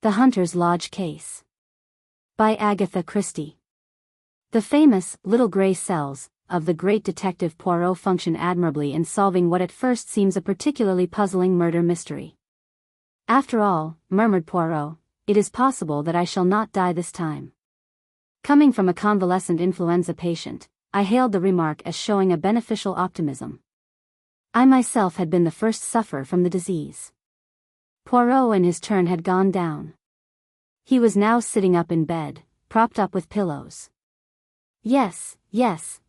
The Hunter's Lodge Case. By Agatha Christie. The famous little grey cells of the great detective Poirot function admirably in solving what at first seems a particularly puzzling murder mystery. After all, murmured Poirot, it is possible that I shall not die this time. Coming from a convalescent influenza patient, I hailed the remark as showing a beneficial optimism. I myself had been the first sufferer from the disease. Poirot in his turn had gone down. He was now sitting up in bed, propped up with pillows. Yes,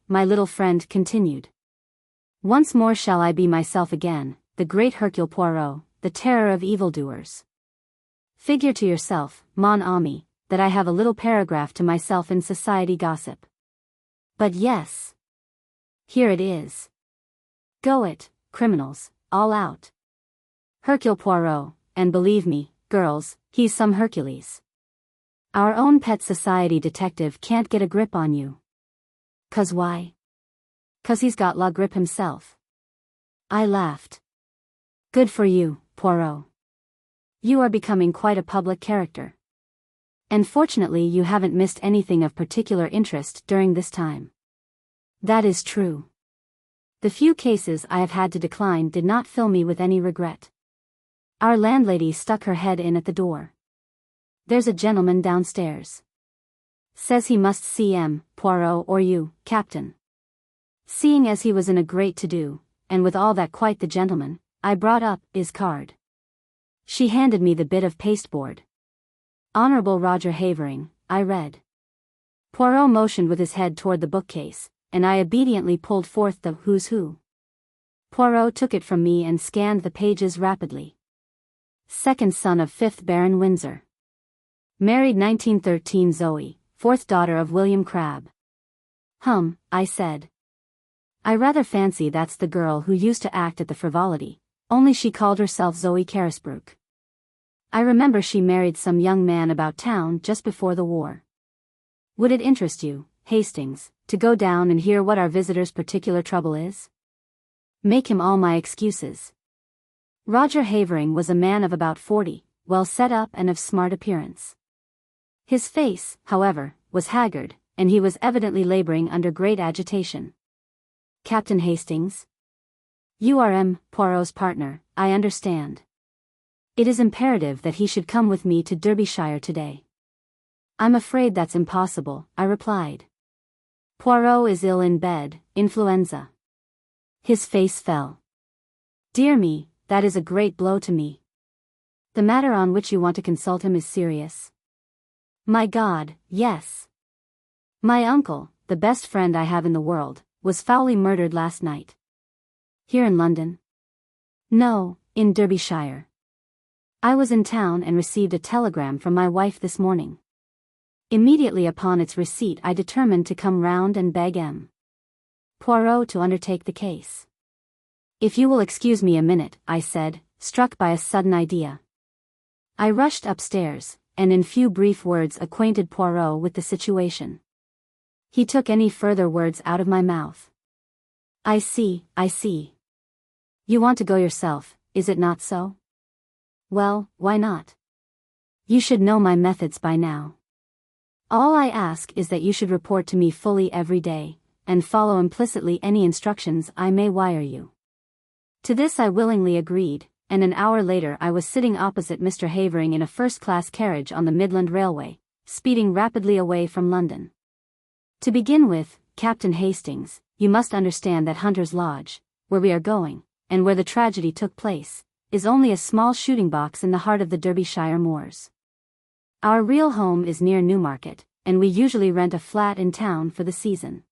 my little friend continued. Once more shall I be myself again, the great Hercule Poirot, the terror of evildoers. Figure to yourself, mon ami, that I have a little paragraph to myself in society gossip. But yes. Here it is. Go it, criminals, all out. Hercule Poirot, and believe me, girls, he's some Hercules. Our own pet society detective can't get a grip on you. 'Cause why? 'Cause he's got la grip himself. I laughed. Good for you, Poirot. You are becoming quite a public character. And fortunately you haven't missed anything of particular interest during this time. That is true. The few cases I have had to decline did not fill me with any regret. Our landlady stuck her head in at the door. There's a gentleman downstairs. Says he must see Poirot or you, Captain. Seeing as he was in a great to-do, and with all that quite the gentleman, I brought up his card. She handed me the bit of pasteboard. Honorable Roger Havering, I read. Poirot motioned with his head toward the bookcase, and I obediently pulled forth the Who's Who. Poirot took it from me and scanned the pages rapidly. Second son of 5th Baron Windsor. Married 1913 Zoe, 4th daughter of William Crabbe. I said. I rather fancy that's the girl who used to act at the Frivolity, only she called herself Zoe Carisbrooke. I remember she married some young man about town just before the war. Would it interest you, Hastings, to go down and hear what our visitor's particular trouble is? Make him all my excuses. Roger Havering was a man of about 40, well set up and of smart appearance. His face, however, was haggard, and he was evidently laboring under great agitation. Captain Hastings? You are Poirot's partner, I understand. It is imperative that he should come with me to Derbyshire today. I'm afraid that's impossible, I replied. Poirot is ill in bed, influenza. His face fell. Dear me, that is a great blow to me. The matter on which you want to consult him is serious. My God, yes. My uncle, the best friend I have in the world, was foully murdered last night. Here in London? No, in Derbyshire. I was in town and received a telegram from my wife this morning. Immediately upon its receipt I determined to come round and beg Poirot to undertake the case. If you will excuse me a minute, I said, struck by a sudden idea. I rushed upstairs, and in few brief words acquainted Poirot with the situation. He took any further words out of my mouth. I see. You want to go yourself, is it not so? Well, why not? You should know my methods by now. All I ask is that you should report to me fully every day, and follow implicitly any instructions I may wire you. To this I willingly agreed, and an hour later I was sitting opposite Mr. Havering in a first-class carriage on the Midland Railway, speeding rapidly away from London. To begin with, Captain Hastings, you must understand that Hunter's Lodge, where we are going, and where the tragedy took place, is only a small shooting box in the heart of the Derbyshire moors. Our real home is near Newmarket, and we usually rent a flat in town for the season.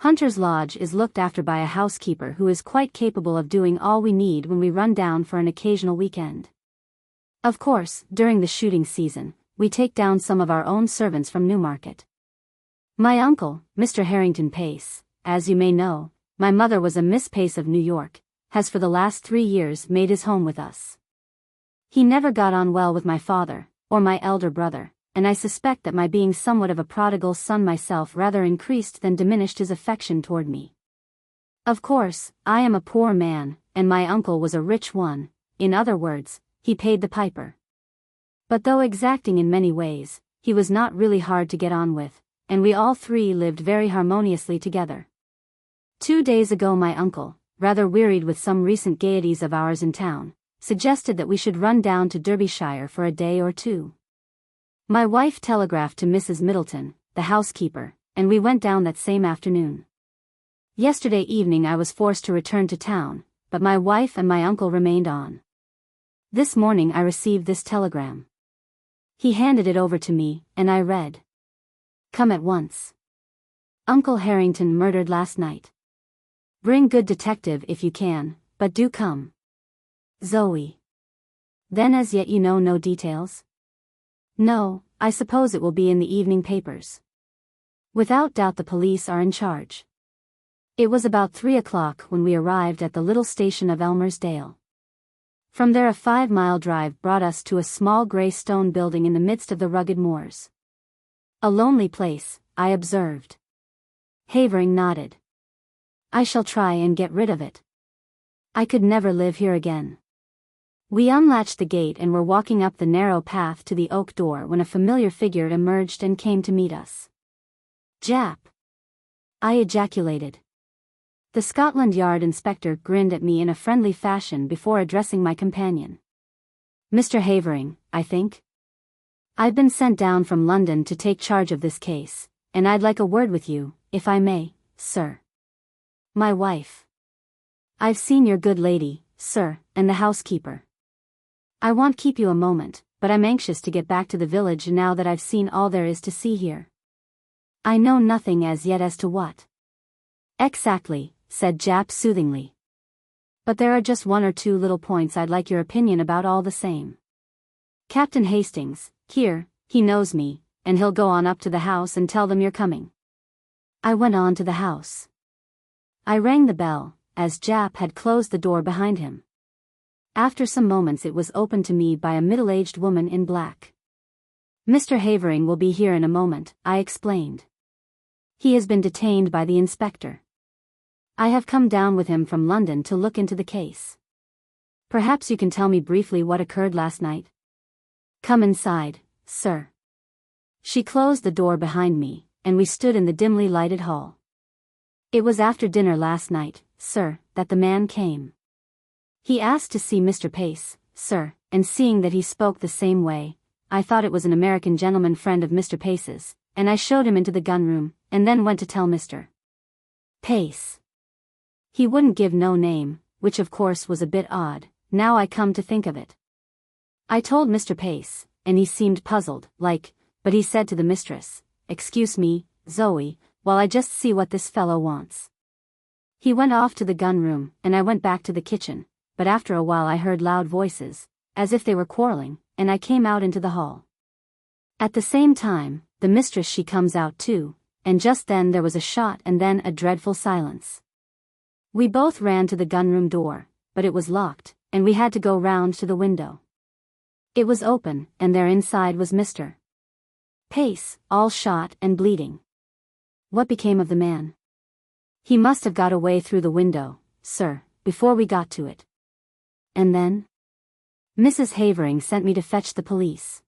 Hunter's Lodge is looked after by a housekeeper who is quite capable of doing all we need when we run down for an occasional weekend. Of course, during the shooting season, we take down some of our own servants from Newmarket. My uncle, Mr. Harrington Pace, as you may know, my mother was a Miss Pace of New York, has for the last 3 years made his home with us. He never got on well with my father, or my elder brother, and I suspect that my being somewhat of a prodigal son myself rather increased than diminished his affection toward me. Of course, I am a poor man, and my uncle was a rich one, in other words, he paid the piper. But though exacting in many ways, he was not really hard to get on with, and we all three lived very harmoniously together. 2 days ago my uncle, rather wearied with some recent gaieties of ours in town, suggested that we should run down to Derbyshire for a day or two. My wife telegraphed to Mrs. Middleton, the housekeeper, and we went down that same afternoon. Yesterday evening I was forced to return to town, but my wife and my uncle remained on. This morning I received this telegram. He handed it over to me, and I read. Come at once. Uncle Harrington murdered last night. Bring good detective if you can, but do come. Zoe. Then as yet you know no details? No, I suppose it will be in the evening papers. Without doubt the police are in charge. It was about 3 o'clock when we arrived at the little station of Elmersdale. From there a 5-mile drive brought us to a small grey stone building in the midst of the rugged moors. A lonely place, I observed. Havering nodded. I shall try and get rid of it. I could never live here again. We unlatched the gate and were walking up the narrow path to the oak door when a familiar figure emerged and came to meet us. Jap! I ejaculated. The Scotland Yard inspector grinned at me in a friendly fashion before addressing my companion. Mr. Havering, I think? I've been sent down from London to take charge of this case, and I'd like a word with you, if I may, sir. My wife. I've seen your good lady, sir, and the housekeeper. I won't keep you a moment, but I'm anxious to get back to the village now that I've seen all there is to see here. I know nothing as yet as to what. Exactly, said Jap soothingly. But there are just 1 or 2 little points I'd like your opinion about all the same. Captain Hastings, here, he knows me, and he'll go on up to the house and tell them you're coming. I went on to the house. I rang the bell, as Jap had closed the door behind him. After some moments it was opened to me by a middle-aged woman in black. Mr. Havering will be here in a moment, I explained. He has been detained by the inspector. I have come down with him from London to look into the case. Perhaps you can tell me briefly what occurred last night? Come inside, sir. She closed the door behind me, and we stood in the dimly lighted hall. It was after dinner last night, sir, that the man came. He asked to see Mr. Pace, sir, and seeing that he spoke the same way, I thought it was an American gentleman friend of Mr. Pace's, and I showed him into the gun room, and then went to tell Mr. Pace. He wouldn't give no name, which of course was a bit odd, now I come to think of it. I told Mr. Pace, and he seemed puzzled, like, but he said to the mistress, "Excuse me, Zoe, while I just see what this fellow wants." He went off to the gun room, and I went back to the kitchen, but after a while I heard loud voices, as if they were quarreling, and I came out into the hall. At the same time, the mistress she comes out too, and just then there was a shot and then a dreadful silence. We both ran to the gunroom door, but it was locked, and we had to go round to the window. It was open, and there inside was Mr. Pace, all shot and bleeding. What became of the man? He must have got away through the window, sir, before we got to it. And then? Mrs. Havering sent me to fetch the police.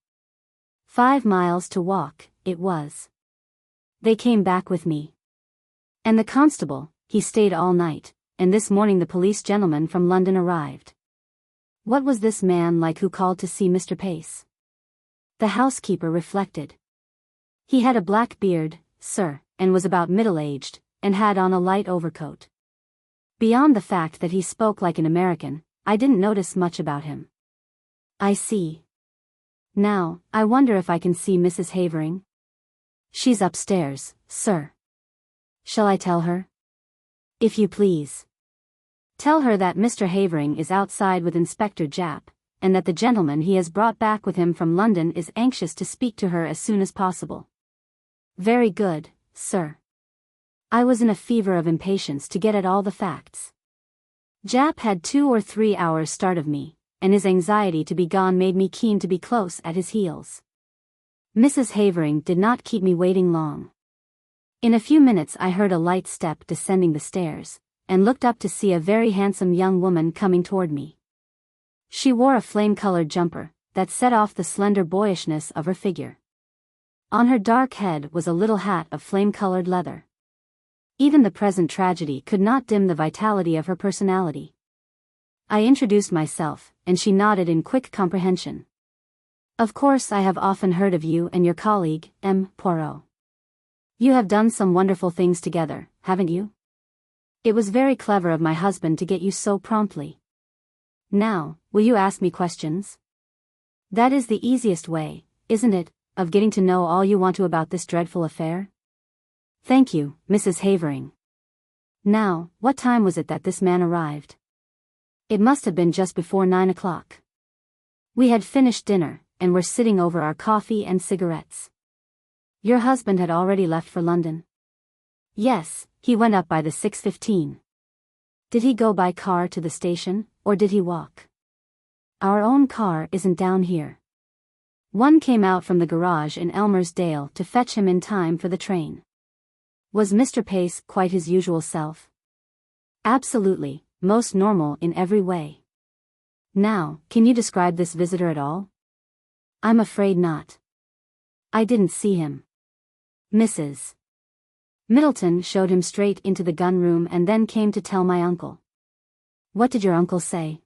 5 miles to walk, it was. They came back with me. And the constable, he stayed all night, and this morning the police gentleman from London arrived. What was this man like who called to see Mr. Pace? The housekeeper reflected. He had a black beard, sir, and was about middle-aged, and had on a light overcoat. Beyond the fact that he spoke like an American, I didn't notice much about him. I see. Now, I wonder if I can see Mrs. Havering? She's upstairs, sir. Shall I tell her? If you please. Tell her that Mr. Havering is outside with Inspector Japp, and that the gentleman he has brought back with him from London is anxious to speak to her as soon as possible. Very good, sir. I was in a fever of impatience to get at all the facts. Japp had 2 or 3 hours start of me, and his anxiety to be gone made me keen to be close at his heels. Mrs. Havering did not keep me waiting long. In a few minutes I heard a light step descending the stairs, and looked up to see a very handsome young woman coming toward me. She wore a flame-colored jumper, that set off the slender boyishness of her figure. On her dark head was a little hat of flame-colored leather. Even the present tragedy could not dim the vitality of her personality. I introduced myself, and she nodded in quick comprehension. Of course, I have often heard of you and your colleague, M. Poirot. You have done some wonderful things together, haven't you? It was very clever of my husband to get you so promptly. Now, will you ask me questions? That is the easiest way, isn't it, of getting to know all you want to about this dreadful affair? Thank you, Mrs. Havering. Now, what time was it that this man arrived? It must have been just before 9 o'clock. We had finished dinner, and were sitting over our coffee and cigarettes. Your husband had already left for London? Yes, he went up by the 6:15. Did he go by car to the station, or did he walk? Our own car isn't down here. One came out from the garage in Elmersdale to fetch him in time for the train. Was Mr. Pace quite his usual self? Absolutely, most normal in every way. Now, can you describe this visitor at all? I'm afraid not. I didn't see him. Mrs. Middleton showed him straight into the gun room and then came to tell my uncle. What did your uncle say?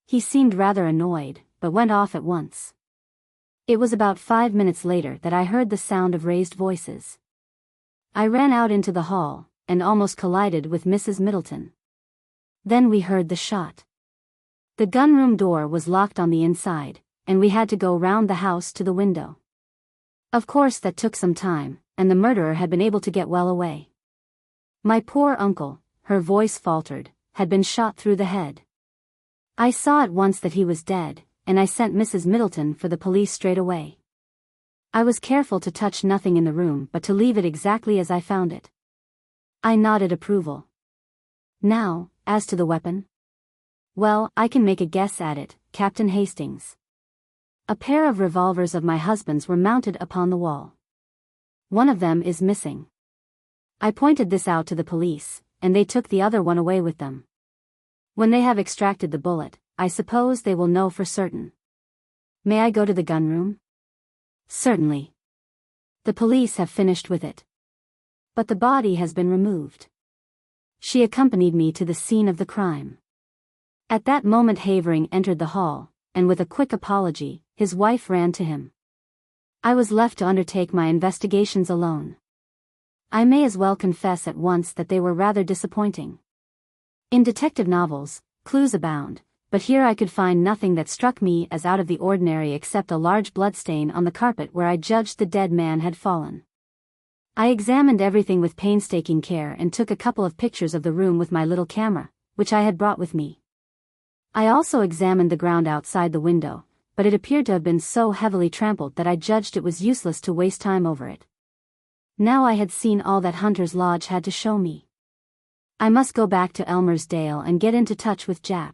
He seemed rather annoyed, but went off at once. It was about 5 minutes later that I heard the sound of raised voices. I ran out into the hall, and almost collided with Mrs. Middleton. Then we heard the shot. The gun-room door was locked on the inside, and we had to go round the house to the window. Of course that took some time, and the murderer had been able to get well away. My poor uncle, her voice faltered, had been shot through the head. I saw at once that he was dead, and I sent Mrs. Middleton for the police straight away. I was careful to touch nothing in the room but to leave it exactly as I found it. I nodded approval. Now, as to the weapon? Well, I can make a guess at it, Captain Hastings. A pair of revolvers of my husband's were mounted upon the wall. One of them is missing. I pointed this out to the police, and they took the other one away with them. When they have extracted the bullet, I suppose they will know for certain. May I go to the gun room? Certainly. The police have finished with it. But the body has been removed. She accompanied me to the scene of the crime. At that moment Havering entered the hall, and with a quick apology, his wife ran to him. I was left to undertake my investigations alone. I may as well confess at once that they were rather disappointing. In detective novels, clues abound, but here I could find nothing that struck me as out of the ordinary except a large bloodstain on the carpet where I judged the dead man had fallen. I examined everything with painstaking care and took a couple of pictures of the room with my little camera, which I had brought with me. I also examined the ground outside the window, but it appeared to have been so heavily trampled that I judged it was useless to waste time over it. Now I had seen all that Hunter's Lodge had to show me. I must go back to Elmersdale and get into touch with Jap.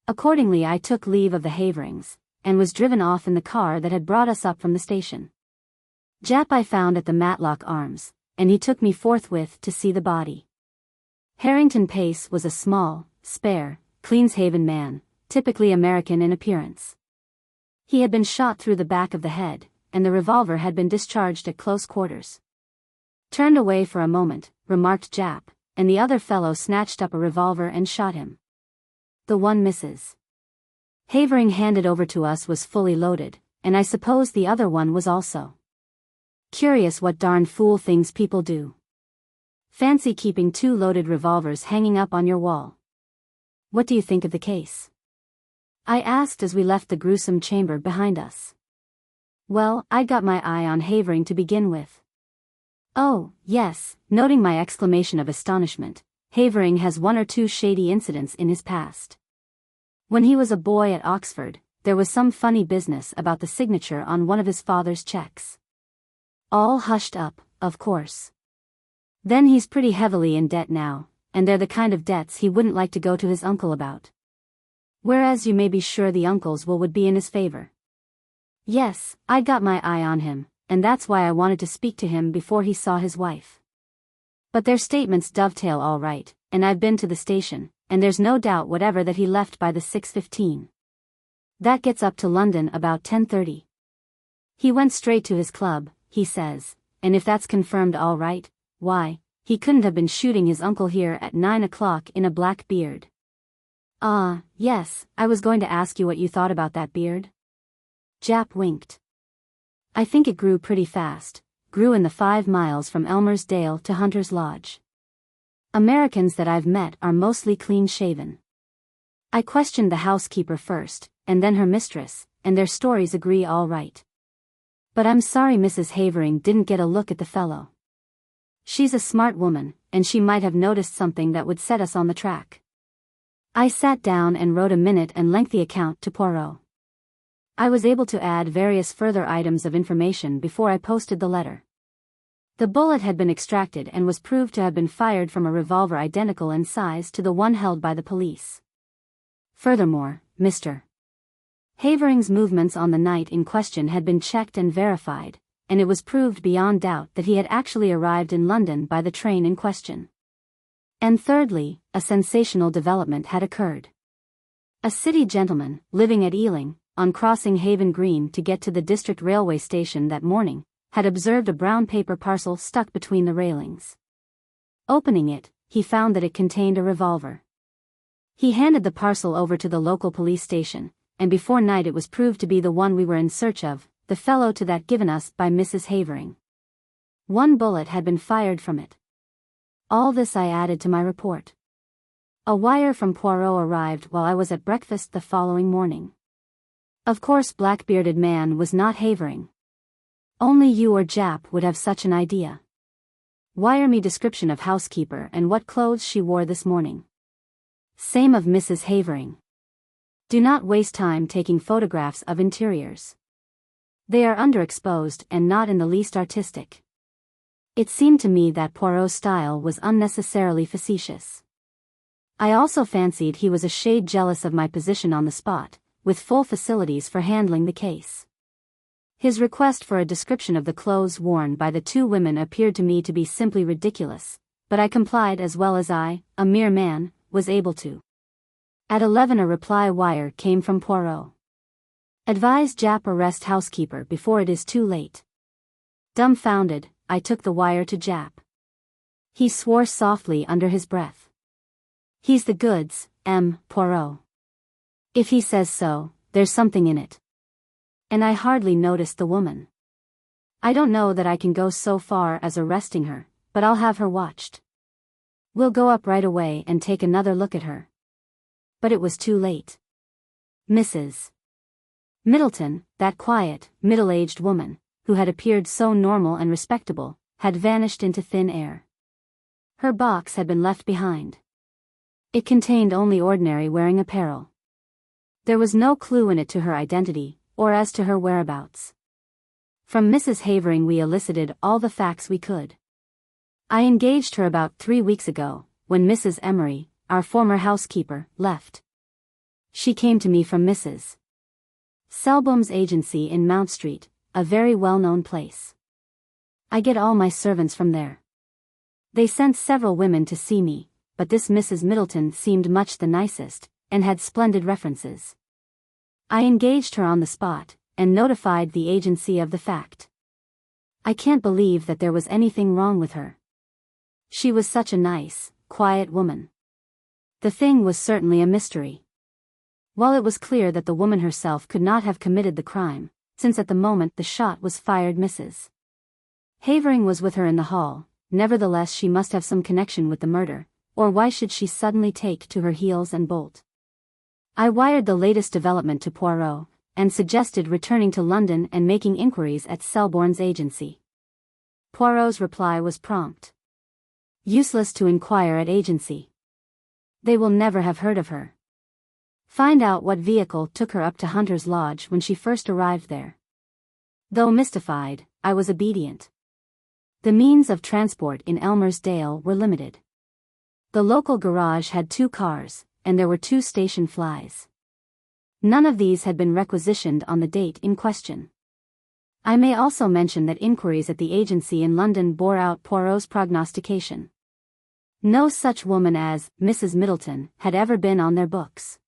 Accordingly I took leave of the Haverings, and was driven off in the car that had brought us up from the station. Jap I found at the Matlock Arms, and he took me forthwith to see the body. Harrington Pace was a small, spare, Cleanshaven man, typically American in appearance. He had been shot through the back of the head, and the revolver had been discharged at close quarters. Turned away for a moment, remarked Jap, and the other fellow snatched up a revolver and shot him. The one Mrs. Havering handed over to us was fully loaded, and I suppose the other one was also. Curious what darn fool things people do. Fancy keeping 2 loaded revolvers hanging up on your wall. What do you think of the case? I asked as we left the gruesome chamber behind us. Well, I'd got my eye on Havering to begin with. Oh, yes, noting my exclamation of astonishment, Havering has 1 or 2 shady incidents in his past. When he was a boy at Oxford, there was some funny business about the signature on one of his father's checks. All hushed up, of course. Then he's pretty heavily in debt now, and they're the kind of debts he wouldn't like to go to his uncle about. Whereas you may be sure the uncle's will would be in his favor. Yes, I'd got my eye on him, and that's why I wanted to speak to him before he saw his wife. But their statements dovetail all right, and I've been to the station, and there's no doubt whatever that he left by the 6:15. That gets up to London about 10:30. He went straight to his club, he says, and if that's confirmed all right, why, he couldn't have been shooting his uncle here at 9 o'clock in a black beard. Ah, yes, I was going to ask you what you thought about that beard. Jap winked. I think it grew pretty fast, grew in the 5 miles from Elmersdale to Hunter's Lodge. Americans that I've met are mostly clean-shaven. I questioned the housekeeper first, and then her mistress, and their stories agree all right. But I'm sorry Mrs. Havering didn't get a look at the fellow. She's a smart woman, and she might have noticed something that would set us on the track. I sat down and wrote a minute and lengthy account to Poirot. I was able to add various further items of information before I posted the letter. The bullet had been extracted and was proved to have been fired from a revolver identical in size to the one held by the police. Furthermore, Mr. Havering's movements on the night in question had been checked and verified, and it was proved beyond doubt that he had actually arrived in London by the train in question. And thirdly, a sensational development had occurred. A city gentleman, living at Ealing, on crossing Haven Green to get to the district railway station that morning, had observed a brown paper parcel stuck between the railings. Opening it, he found that it contained a revolver. He handed the parcel over to the local police station, and before night it was proved to be the one we were in search of, the fellow to that given us by Mrs. Havering. 1 bullet had been fired from it. All this I added to my report. A wire from Poirot arrived while I was at breakfast the following morning. Of course black-bearded man was not Havering. Only you or Jap would have such an idea. Wire me description of housekeeper and what clothes she wore this morning. Same of Mrs. Havering. Do not waste time taking photographs of interiors. They are underexposed and not in the least artistic. It seemed to me that Poirot's style was unnecessarily facetious. I also fancied he was a shade jealous of my position on the spot, with full facilities for handling the case. His request for a description of the clothes worn by the 2 women appeared to me to be simply ridiculous, but I complied as well as I, a mere man, was able to. At 11 a reply wire came from Poirot. Advise Jap arrest housekeeper before it is too late. Dumbfounded, I took the wire to Jap. He swore softly under his breath. He's the goods, M. Poirot. If he says so, there's something in it. And I hardly noticed the woman. I don't know that I can go so far as arresting her, but I'll have her watched. We'll go up right away and take another look at her. But it was too late. Mrs. Middleton, that quiet, middle-aged woman, who had appeared so normal and respectable, had vanished into thin air. Her box had been left behind. It contained only ordinary wearing apparel. There was no clue in it to her identity, or as to her whereabouts. From Mrs. Havering we elicited all the facts we could. I engaged her about 3 weeks ago, when Mrs. Emery, our former housekeeper, left. She came to me from Mrs. Selbom's agency in Mount Street, a very well-known place. I get all my servants from there. They sent several women to see me, but this Mrs. Middleton seemed much the nicest, and had splendid references. I engaged her on the spot, and notified the agency of the fact. I can't believe that there was anything wrong with her. She was such a nice, quiet woman. The thing was certainly a mystery. While it was clear that the woman herself could not have committed the crime, since at the moment the shot was fired Mrs. Havering was with her in the hall, nevertheless she must have some connection with the murder, or why should she suddenly take to her heels and bolt? I wired the latest development to Poirot, and suggested returning to London and making inquiries at Selborne's agency. Poirot's reply was prompt. Useless to inquire at agency. They will never have heard of her. Find out what vehicle took her up to Hunter's Lodge when she first arrived there. Though mystified, I was obedient. The means of transport in Elmersdale were limited. The local garage had 2 cars, and there were 2 station flies. None of these had been requisitioned on the date in question. I may also mention that inquiries at the agency in London bore out Poirot's prognostication. No such woman as Mrs. Middleton had ever been on their books.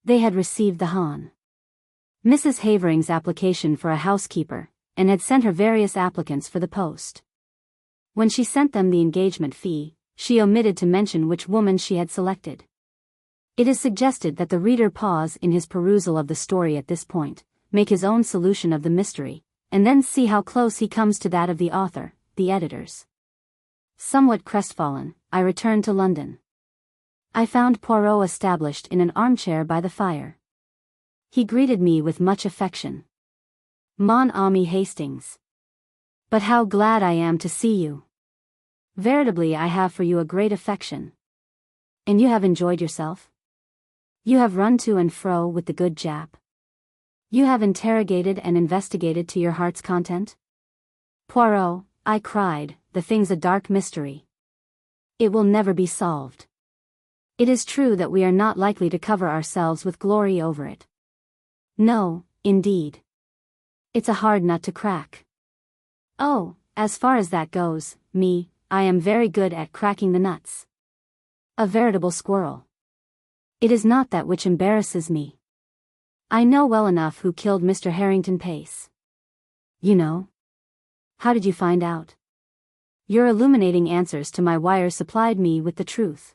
They had received the Hon. Mrs. Havering's application for a housekeeper, and had sent her various applicants for the post. When she sent them the engagement fee, she omitted to mention which woman she had selected. It is suggested that the reader pause in his perusal of the story at this point, make his own solution of the mystery, and then see how close he comes to that of the author, the editors. Somewhat crestfallen, I returned to London. I found Poirot established in an armchair by the fire. He greeted me with much affection. Mon ami Hastings. But how glad I am to see you. Veritably I have for you a great affection. And you have enjoyed yourself? You have run to and fro with the good Jap. You have interrogated and investigated to your heart's content? Poirot, I cried, the thing's a dark mystery. It will never be solved. It is true that we are not likely to cover ourselves with glory over it. No, indeed. It's a hard nut to crack. Oh, as far as that goes, I am very good at cracking the nuts. A veritable squirrel. It is not that which embarrasses me. I know well enough who killed Mr. Harrington Pace. You know? How did you find out? Your illuminating answers to my wire supplied me with the truth.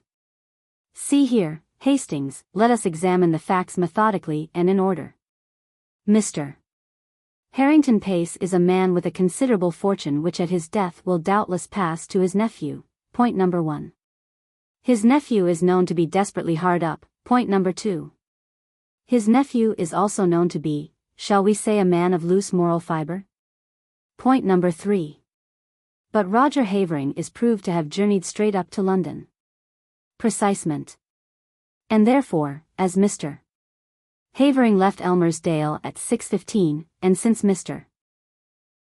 See here, Hastings, let us examine the facts methodically and in order. Mr. Harrington Pace is a man with a considerable fortune which at his death will doubtless pass to his nephew, point number 1. His nephew is known to be desperately hard up, point number 2. His nephew is also known to be, shall we say, a man of loose moral fiber? Point number 3. But Roger Havering is proved to have journeyed straight up to London. Precisement. And therefore, as Mr. Havering left Elmersdale at 6:15, and since Mr.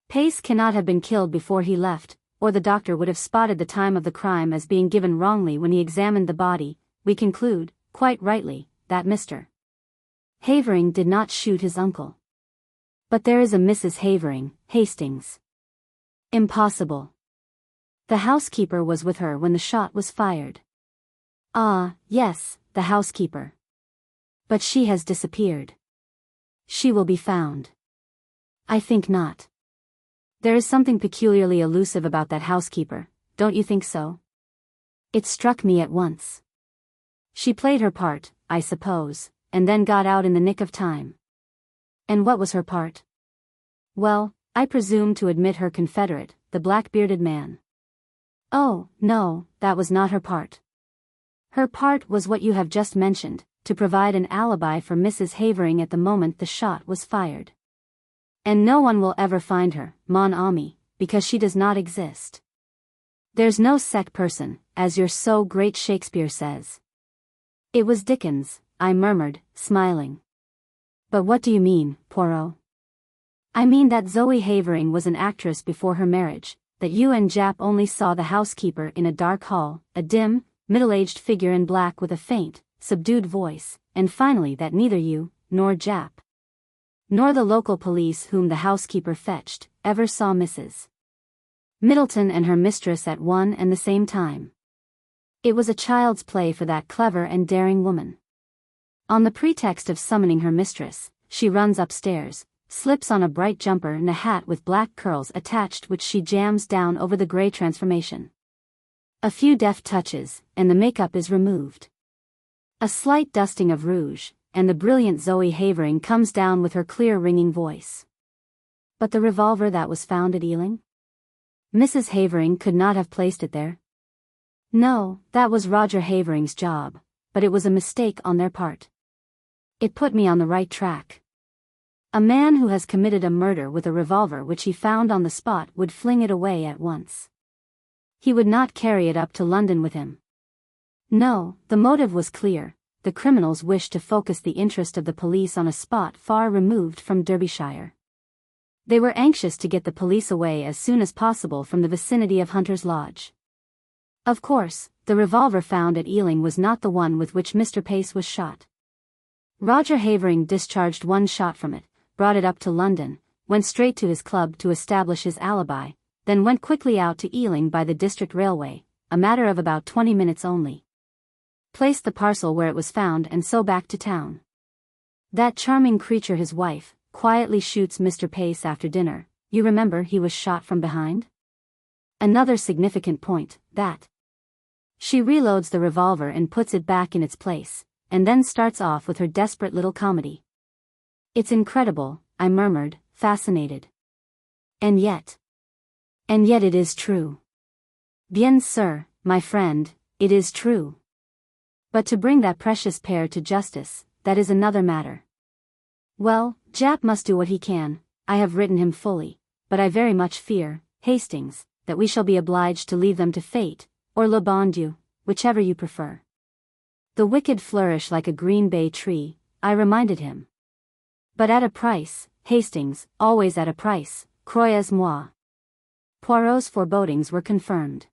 Pace cannot have been killed before he left, or the doctor would have spotted the time of the crime as being given wrongly when he examined the body, we conclude, quite rightly, that Mr. Havering did not shoot his uncle. But there is a Mrs. Havering, Hastings. Impossible. The housekeeper was with her when the shot was fired. Ah, yes, the housekeeper. But she has disappeared. She will be found. I think not. There is something peculiarly elusive about that housekeeper, don't you think so? It struck me at once. She played her part, I suppose, and then got out in the nick of time. And what was her part? Well, I presume to admit her confederate, the black-bearded man. Oh, no, that was not her part. Her part was what you have just mentioned, to provide an alibi for Mrs. Havering at the moment the shot was fired. And no one will ever find her, mon ami, because she does not exist. There's no sec person, as your so great Shakespeare says. It was Dickens, I murmured, smiling. But what do you mean, Poirot? I mean that Zoe Havering was an actress before her marriage, that you and Jap only saw the housekeeper in a dark hall, a dim, middle-aged figure in black with a faint, subdued voice, and finally that neither you, nor Jap, nor the local police whom the housekeeper fetched, ever saw Mrs. Middleton and her mistress at one and the same time. It was a child's play for that clever and daring woman. On the pretext of summoning her mistress, she runs upstairs, slips on a bright jumper and a hat with black curls attached which she jams down over the grey transformation. A few deft touches, and the makeup is removed. A slight dusting of rouge, and the brilliant Zoe Havering comes down with her clear ringing voice. But the revolver that was found at Ealing? Mrs. Havering could not have placed it there. No, that was Roger Havering's job, but it was a mistake on their part. It put me on the right track. A man who has committed a murder with a revolver which he found on the spot would fling it away at once. He would not carry it up to London with him. No, the motive was clear. The criminals wished to focus the interest of the police on a spot far removed from Derbyshire. They were anxious to get the police away as soon as possible from the vicinity of Hunter's Lodge. Of course, the revolver found at Ealing was not the one with which Mr. Pace was shot. Roger Havering discharged one shot from it, brought it up to London, went straight to his club to establish his alibi, then went quickly out to Ealing by the district railway, a matter of about 20 minutes only. Placed the parcel where it was found and so back to town. That charming creature his wife, quietly shoots Mr. Pace after dinner. You remember he was shot from behind? Another significant point, that. She reloads the revolver and puts it back in its place, and then starts off with her desperate little comedy. It's incredible, I murmured, fascinated. And yet it is true. Bien sûr, my friend, it is true. But to bring that precious pair to justice, that is another matter. Well, Jap must do what he can. I have written him fully, but I very much fear, Hastings, that we shall be obliged to leave them to fate, or le bon Dieu, whichever you prefer. The wicked flourish like a green bay tree, I reminded him. But at a price, Hastings, always at a price, croyez-moi. Poirot's forebodings were confirmed.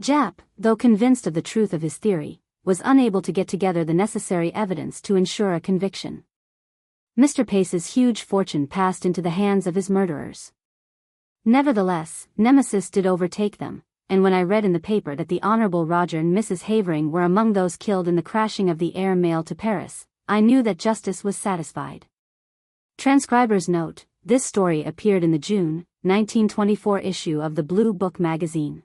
Jap, though convinced of the truth of his theory, was unable to get together the necessary evidence to ensure a conviction. Mr. Pace's huge fortune passed into the hands of his murderers. Nevertheless, Nemesis did overtake them, and when I read in the paper that the Honourable Roger and Mrs. Havering were among those killed in the crashing of the air mail to Paris, I knew that justice was satisfied. Transcriber's note: this story appeared in the June 1924 issue of the Blue Book magazine.